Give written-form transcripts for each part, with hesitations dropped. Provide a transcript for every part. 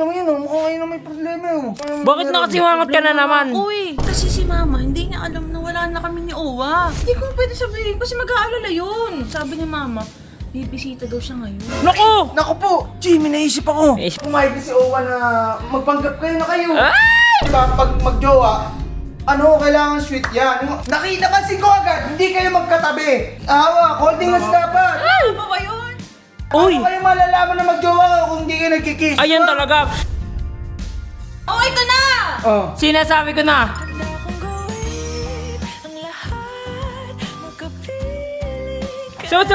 tingnan mo yun, oh. Mukhang kayo na may problema, oh. Bakit nakasimangot ka na naman? Uy, kasi si mama, hindi niya alam na wala na kami ni Owa. Hindi ko pwede sabihin kasi mag-aalala yun. Sabi ni mama, bibisita daw siya ngayon. Naku! Naku po, Jimmy, naisip ako. Naisip- Pumayag si Owa na magpanggap kayo na kayo. Ay! Diba, pag magjowa, kailangan sweet yan. Napansin ko agad, hindi kayo magkatabi. Hawak, holding hands dapat. Ano ba ba yun? Uy! Ano kayo malalaman na magjowa kung hindi kayo nagkikiss? Ayan talaga. Oh, ito na! Oh. Sinasabi ko na. So sa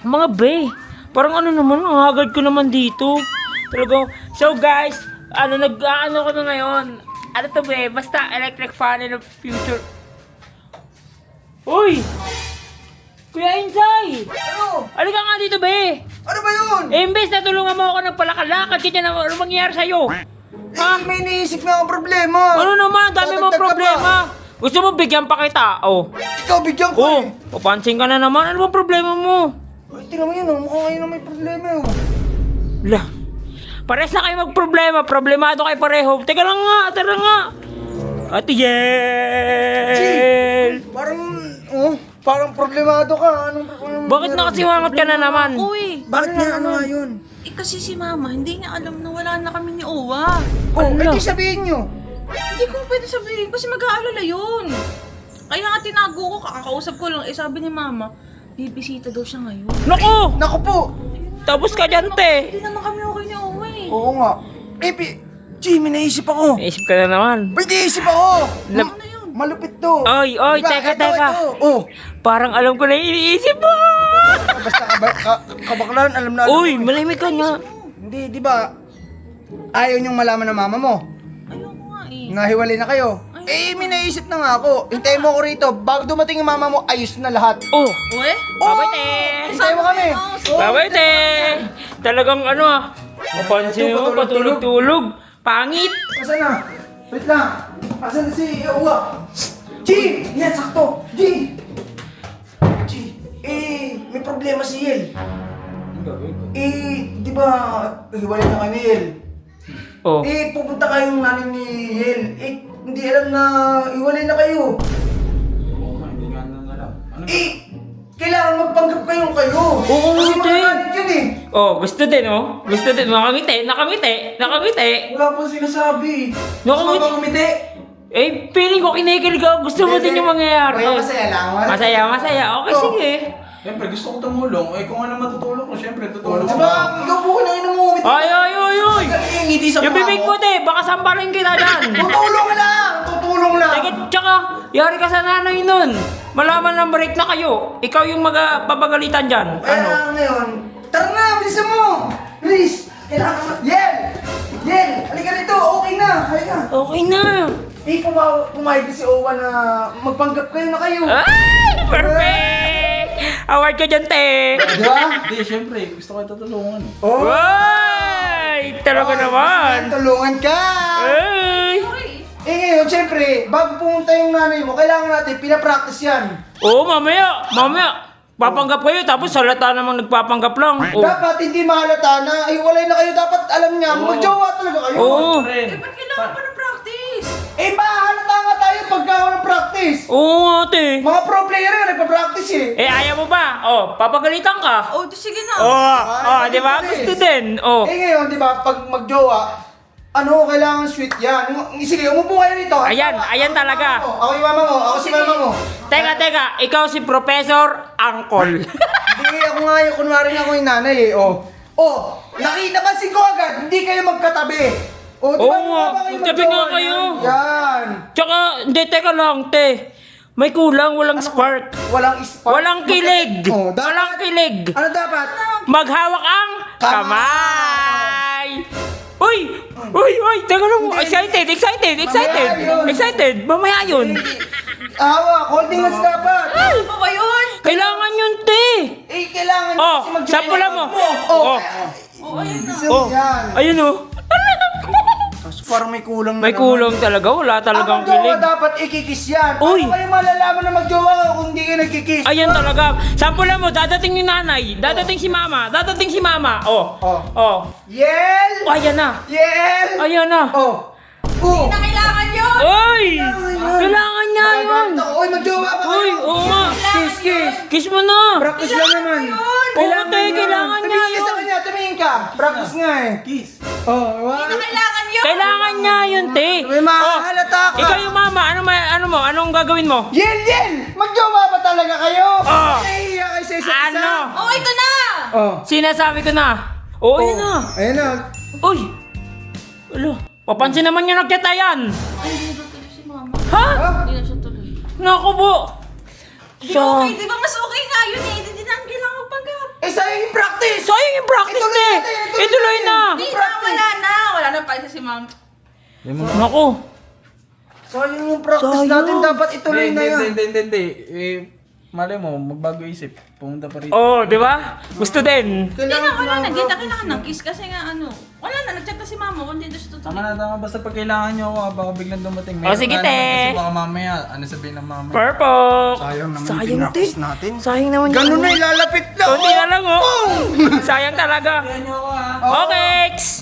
mga be, parang ano naman, ang hagad ko naman dito. Talaga. So guys, nag-ano ko na ngayon. Ano to be, basta electric fan in the future. Uy! Kuya Insay! Ano? Halika nga dito be! Ano ba yun? Imbes na tulungan mo ako ng palakalakad, kaya na ano mangyayari sa'yo? Ha? May naisip na akong problema. Ano naman, ang dami mong Dadagdag ka problema. Gusto mo bigyan pa kita? Oh. Ikaw, bigyan ko Oh, eh. papansin ka na naman. Ano bang problema mo? Ay, tingnan mo yun, oh. Mukhang kayo na may problema, oh. Lah. Pares na kayo magproblema. Problemado kayo pareho. Teka lang nga, tara nga. Ate Yel! Parang problemado ka. Anong Bakit nakasimangot ka na naman? Uy, Bakit nga, ano nga yun? kasi si mama, hindi niya alam na wala na kami ni Owa. Oh, Ano? di sabihin nyo. Hindi ko pwede sabihin kasi mag-aalala yun. Kaya nga tinago ko, kakakausap ko lang. Sabi ni mama, bibisita daw siya ngayon. Naku! Naku po. Tapos ka dyan, te. Hindi naman kami okay ni Owa eh. Oo nga. Jimmy, naisip ako. Naisip ka na naman. May naisip ako. Lap- Ano yun? Malupit to. Oy, teka. Ito. Oh. Parang alam ko na yung iniisip mo. Basta kabaklan, alam na. Uy, malimit ka nga. Hindi, di ba? Ayaw niyong malaman ng mama mo. Ayoko nga eh. Nahiwalay na kayo. May naisip na nga ako. Hintayin mo ko rito. Bago dumating yung mama mo, ayos na lahat. Oh, Uwe? babay, te. Hintayin mo kami. Babay, te. Talagang mapansin mo, patulog-tulog. Pangit. Asan na? Wait lang. Asan na si Uwa? G! Yan, sakto. G! May problema si Yel. Di ba, hiwalay na kayo ni Yel? Oh. Pupunta kayong nanay ni Yel. Hindi alam na hiwalay na kayo. Hindi nga nang alam. Ano? Kailangan magpanggap kayong kayo. Oo, Kasi te. magalit yun eh. Oh, gusto din, oh. Gusto din. Nakangiti. Wala pong sinasabi. Naku, Gusto mo kumiti? Feeling ko kinikilig ako. Gusto mo din yung mangyayari. Kaya masaya lang. Masaya. Okay, Oh. sige. Siyempre, gusto ko tumulong. Kung ano matutulong ko, siyempre, tutulong ko. Diba, ikaw po na yun ang umiti. Ay. Ngiti sa Yung mukha bibig mo. mo, te. Baka samparin kita dyan. Tutulong lang. Teka, tsaka, yari ka sa nanay nun. Malaman ng break na kayo. Ikaw yung papagalitan dyan. Kaya ngayon, tara na, bilisan mo. Please. Kailangan Yel, halika rito, okay na, halika. Okay na. Pumayag si Owa na magpanggap kayo na kayo. Ay, perfect. Award ka dyan, te. Di ba? Hindi, siyempre, gusto ko tutulungan. Oh, Ay, talaga naman. tulungan ka. Ay. Ngayon, siyempre, bago pumunta yung nanay mo, kailangan natin pinapractice yan. Oo, mamaya. Papanggap kayo, tapos salata namang nagpapanggap lang. Oh. Dapat hindi mahalata na hiwalay na kayo. Dapat alam niya, magjowa talaga kayo. Oo. Ba't kailangan pa ng practice? Mahalata nga tayo pagka walang practice. Oo nga, te. Mga pro player nga nagpa-practice eh. Ayaw mo ba? Oh, papagalitan ka. Oh, di sige na. Di ba? Gusto din. Oh. Ngayon, di ba, pag magjowa, kailangan sweet yan. Sige, umupo kayo rito. Ayan talaga. Ako yung mama mo, ako si mama mo. Teka, ikaw si Professor Angkol. Hindi, ako nga yung kunwari nga ako yung nanay eh. Napansin ko agad, hindi kayo magkatabi. Di ba, Oo nga, baka kayo magtabi magjowa nga kayo. Yan. Tsaka, hindi, teka lang, te. May kulang, walang spark. Walang spark. Walang kilig. Walang kilig. Ano dapat? Maghawak ang kamay. Uy, teka lang. Excited. Mamaya yun. Hawak, holding hands dapat. Ano ba ba yun? Kailangan yun, te. Kailangan Oh, kasi magjowa. sampulan mo. Oh. Oh, ayun na. So, yan. Ayun, oh. Kaso Parang may kulang na May kulang talaga, wala talagang Ang magjowa kilig. dapat ikikis yan. Uy! Paano kayo malalaman na magjowa ka kung hindi kayo nagkikis? Ayan talaga. Sampulan mo, dadating ni nanay, dadating si mama, dadating si mama. Oh. Oh. Oh. Yel! Oh, ayan na. Yel! Ayan na. Oh. Oh. Na kailangan yun! Oy! Kailangan niya yun. Magagamit ako. Uy, magjowa ba Uy, kayo? oo nga. Kiss, kiss. Kiss mo na. Practice lang naman. Oo, te, kailangan niya Tumingin ka sa yun. kanya, tumingin ka. Practice nga eh. Kiss. Oh, wow. Na kailangan yun! Kailangan niya yun, te. May mahalata ka. Ikaw yung mama, ano mo? Anong gagawin mo? Yel, Yel! Magjowa ba talaga kayo? Oh. Nahihiya kayo sa isa't isa? Ano? Oh, ito na! Oh. Sinasabi ko na. Oo, yun na. Ayun na. Uy! Ulo, papansin naman yung nagkatayan. Ay, hindi na tuloy si mama. Ha? Hindi na siya tuloy. Naku po. Di okay, di ba mas okay nga yun eh? Hindi na kailangan magpanggap. Eh, sayang yung practice! Sayang yung practice, Ituloy te. natin, ituloy Ituloy na. Hindi na, wala na. Wala na pa si mama. Naku. Sayang yung practice Sayang. natin. Dapat ituloy na yan. Hindi. Malay mo, magbago isip. Pumunta pa rito. Oh, di ba? Gusto din. Hindi na, wala na. Hindi na kailangan ng kiss kasi nga ano. Wala na, nag-chat na si mama kung hindi na siya tutuloy. Tama. Basta pag kailangan nyo ako, baka biglang dumating. Oh, sige, Meron ka te. naman Kasi baka mamaya, ano sabihin ng mama? Purple. Sayang naman Sayang, yung te. pinractice natin. Sayang naman yun. Ganun na ilalapit na. Kunti na lang, oh. Sayang talaga. Kaya nyo ako ha. Okay.